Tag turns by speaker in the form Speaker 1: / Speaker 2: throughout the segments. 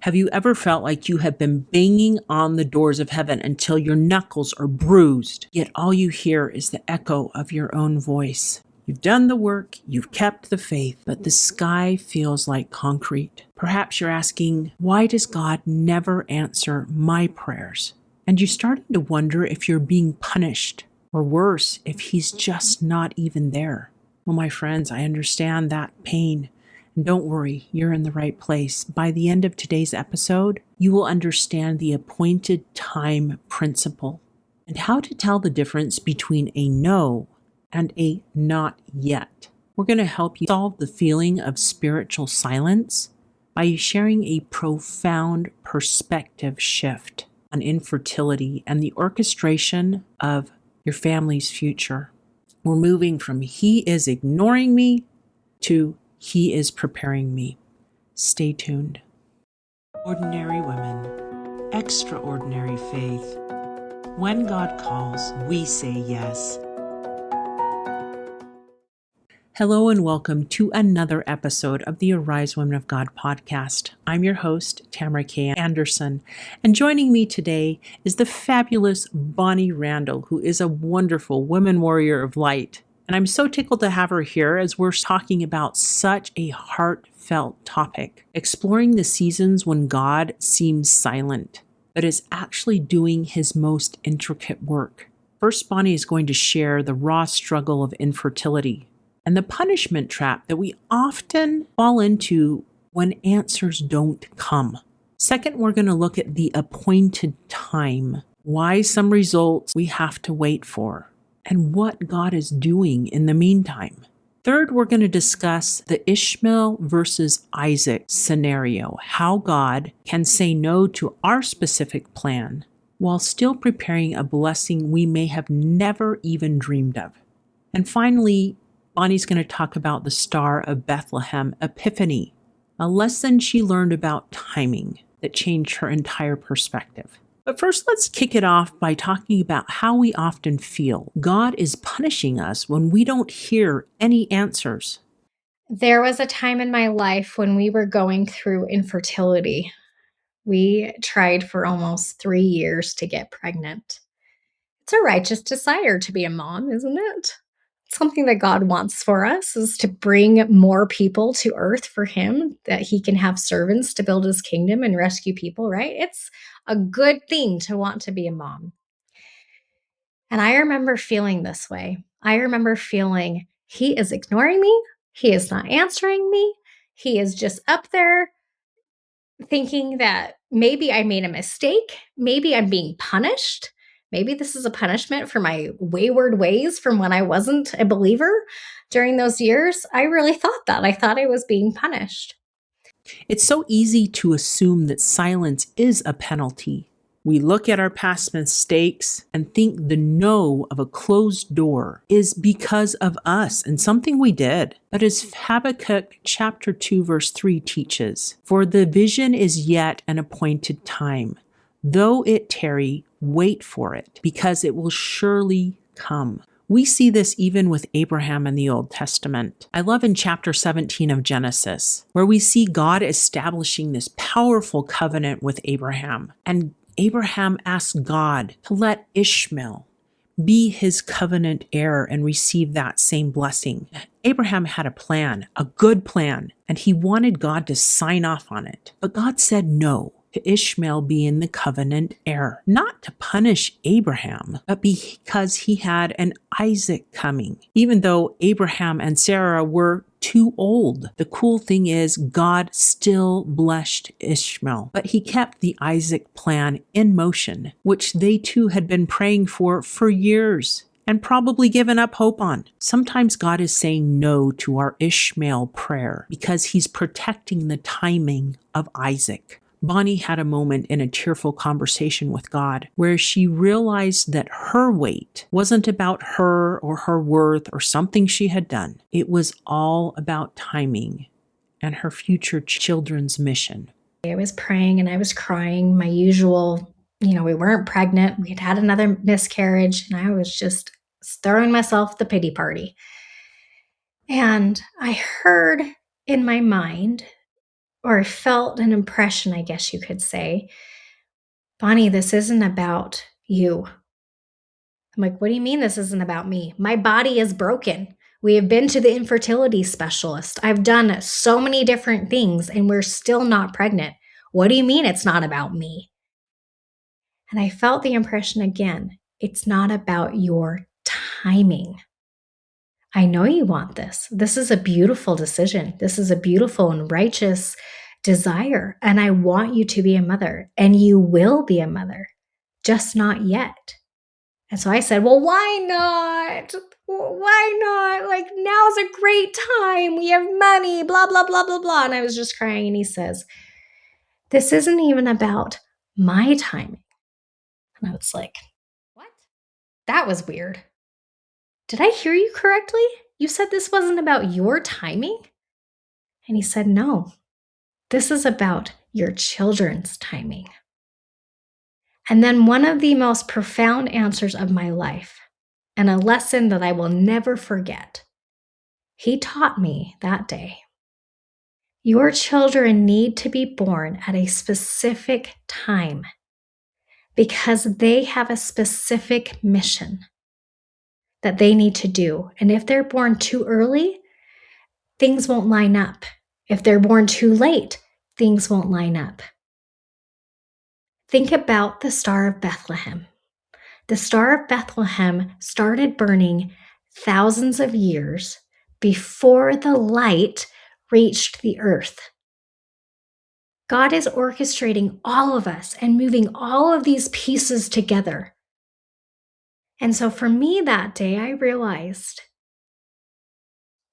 Speaker 1: Have you ever felt like you have been banging on the doors of heaven until your knuckles are bruised, yet all you hear is the echo of your own voice? You've done the work, you've kept the faith, but the sky feels like concrete. Perhaps you're asking, why does God never answer my prayers? And you're starting to wonder if you're being punished, or worse, if He's just not even there. Well, my friends, I understand that pain. And don't worry, you're in the right place. By the end of today's episode, you will understand the appointed time principle and how to tell the difference between a no and a not yet. We're going to help you solve the feeling of spiritual silence by sharing a profound perspective shift on infertility and the orchestration of your family's future. We're moving from he is ignoring me to he is preparing me. Stay tuned. Ordinary women, extraordinary faith. When God calls, we say yes. Hello and welcome to another episode of the Arise Women of God podcast. I'm your host, Tamara K. Anderson, and joining me today is the fabulous Bonnie Randall, who is a wonderful women warrior of light. And I'm so tickled to have her here as we're talking about such a heartfelt topic, exploring the seasons when God seems silent, but is actually doing His most intricate work. First, Bonnie is going to share the raw struggle of infertility and the punishment trap that we often fall into when answers don't come. Second, we're going to look at the appointed time, why some results we have to wait for, and what God is doing in the meantime. Third, we're going to discuss the Ishmael versus Isaac scenario, how God can say no to our specific plan while still preparing a blessing we may have never even dreamed of. And finally, Bonnie's going to talk about the Star of Bethlehem, Epiphany, a lesson she learned about timing that changed her entire perspective. But first, let's kick it off by talking about how we often feel God is punishing us when we don't hear any answers.
Speaker 2: There was a time in my life when we were going through infertility. We tried for almost 3 years to get pregnant. It's a righteous desire to be a mom, isn't it? Something that God wants for us is to bring more people to earth for Him, that He can have servants to build His kingdom and rescue people, right? It's a good thing to want to be a mom. And I remember feeling this way. I remember feeling, He is ignoring me. He is not answering me. He is just up there thinking that maybe I made a mistake. Maybe I'm being punished. Maybe this is a punishment for my wayward ways from when I wasn't a believer during those years. I really thought that. I thought I was being punished.
Speaker 1: It's so easy to assume that silence is a penalty. We look at our past mistakes and think the no of a closed door is because of us and something we did. But as Habakkuk chapter 2 verse 3 teaches, for the vision is yet an appointed time. Though it tarry, wait for it, because it will surely come. We see this even with Abraham in the Old Testament. I love in chapter 17 of Genesis, where we see God establishing this powerful covenant with Abraham. And Abraham asked God to let Ishmael be his covenant heir and receive that same blessing. Abraham had a plan, a good plan, and he wanted God to sign off on it. But God said no to Ishmael being the covenant heir, not to punish Abraham, but because he had an Isaac coming. Even though Abraham and Sarah were too old, the cool thing is God still blessed Ishmael, but He kept the Isaac plan in motion, which they too had been praying for years and probably given up hope on. Sometimes God is saying no to our Ishmael prayer because He's protecting the timing of Isaac. Bonnie had a moment in a tearful conversation with God where she realized that her weight wasn't about her or her worth or something she had done. It was all about timing and her future children's mission.
Speaker 2: I was praying and I was crying, my usual, we weren't pregnant. We had had another miscarriage and I was just throwing myself the pity party. And I heard in my mind or I felt an impression, I guess you could say, Bonnie, this isn't about you. I'm like, what do you mean this isn't about me? My body is broken. We have been to the infertility specialist. I've done so many different things and we're still not pregnant. What do you mean it's not about me? And I felt the impression again. It's not about your timing. I know you want this. This is a beautiful decision. This is a beautiful and righteous desire. And I want you to be a mother, and you will be a mother, just not yet. And so I said, well, why not? Why not? Like, now's a great time. We have money, blah, blah, blah, blah, blah. And I was just crying. And he says, this isn't even about my timing. And I was like, what? That was weird. Did I hear you correctly? You said this wasn't about your timing? And he said, no, this is about your children's timing. And then one of the most profound answers of my life, and a lesson that I will never forget, he taught me that day. Your children need to be born at a specific time because they have a specific mission that they need to do. And if they're born too early, things won't line up. If they're born too late, things won't line up. Think about the Star of Bethlehem. The Star of Bethlehem started burning thousands of years before the light reached the earth. God is orchestrating all of us and moving all of these pieces together. And so for me that day, I realized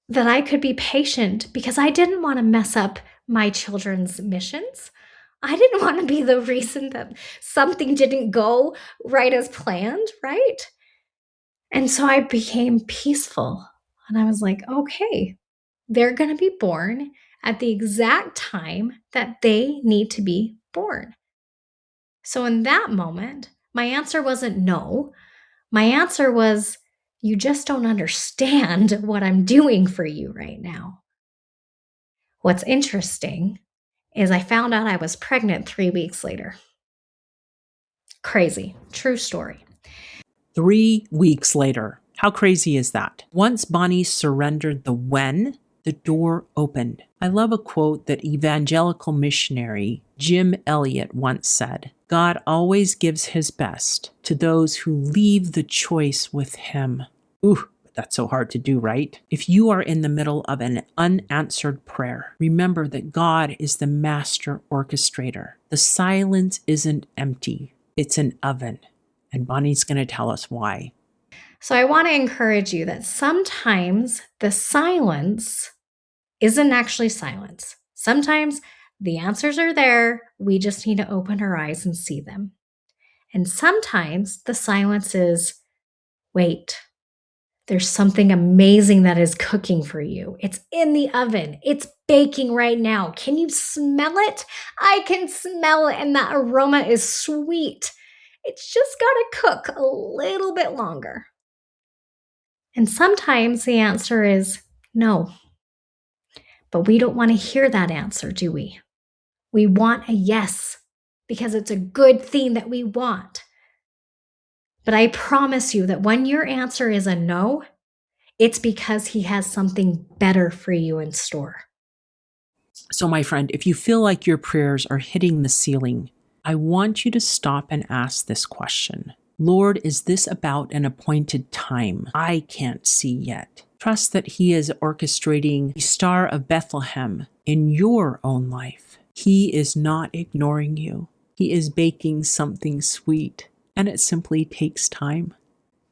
Speaker 2: that I could be patient because I didn't want to mess up my children's missions. I didn't want to be the reason that something didn't go right as planned, right? And so I became peaceful. And I was like, okay, they're going to be born at the exact time that they need to be born. So in that moment, my answer wasn't no. My answer was, you just don't understand what I'm doing for you right now. What's interesting is I found out I was pregnant 3 weeks later. Crazy. True story.
Speaker 1: 3 weeks later. How crazy is that? Once Bonnie surrendered the when, the door opened. I love a quote that evangelical missionary Jim Elliot once said, God always gives his best to those who leave the choice with him. Ooh, that's so hard to do, right? If you are in the middle of an unanswered prayer, remember that God is the master orchestrator. The silence isn't empty. It's an oven. And Bonnie's going to tell us why.
Speaker 2: So I want to encourage you that sometimes the silence isn't actually silence. Sometimes the answers are there. We just need to open our eyes and see them. And sometimes the silence is, wait, there's something amazing that is cooking for you. It's in the oven. It's baking right now. Can you smell it? I can smell it, and that aroma is sweet. It's just got to cook a little bit longer. And sometimes the answer is no. But we don't want to hear that answer, do we? We want a yes because it's a good thing that we want. But I promise you that when your answer is a no, it's because he has something better for you in store.
Speaker 1: So, my friend, if you feel like your prayers are hitting the ceiling, I want you to stop and ask this question. Lord, is this about an appointed time I can't see yet? Trust that he is orchestrating the Star of Bethlehem in your own life. He is not ignoring you. He is baking something sweet, and it simply takes time.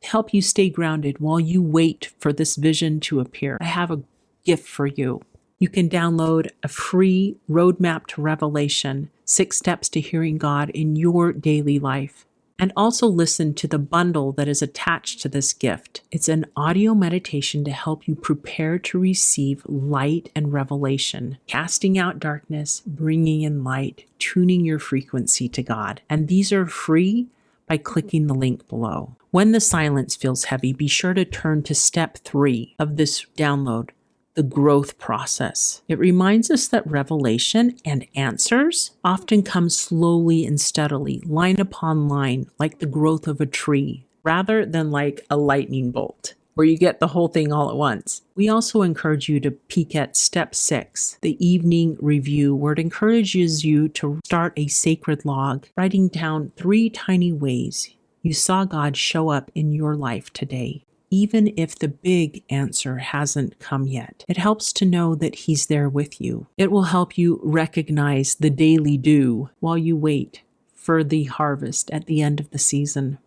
Speaker 1: To help you stay grounded while you wait for this vision to appear, I have a gift for you. You can download a free roadmap to revelation, 6 steps to hearing God in your daily life. And also listen to the bundle that is attached to this gift. It's an audio meditation to help you prepare to receive light and revelation, casting out darkness, bringing in light, tuning your frequency to God. And these are free by clicking the link below. When the silence feels heavy, be sure to turn to step 3 of this download. the growth process. It reminds us that revelation and answers often come slowly and steadily, line upon line, like the growth of a tree, rather than like a lightning bolt, where you get the whole thing all at once. We also encourage you to peek at step 6, the evening review, where it encourages you to start a sacred log, writing down 3 tiny ways you saw God show up in your life today. Even if the big answer hasn't come yet, it helps to know that He's there with you. It will help you recognize the daily dew while you wait for the harvest at the end of the season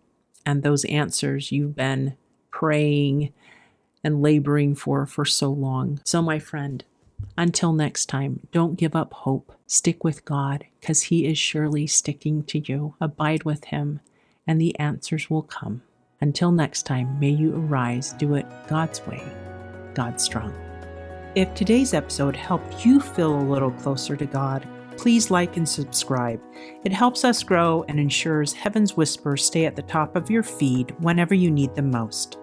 Speaker 1: and those answers you've been praying and laboring for so long. So, my friend, until next time, don't give up hope. Stick with God, because He is surely sticking to you. Abide with Him, and the answers will come. Until next time, may you arise, do it God's way, God strong. If today's episode helped you feel a little closer to God, please like and subscribe. It helps us grow and ensures Heaven's whispers stay at the top of your feed whenever you need them most.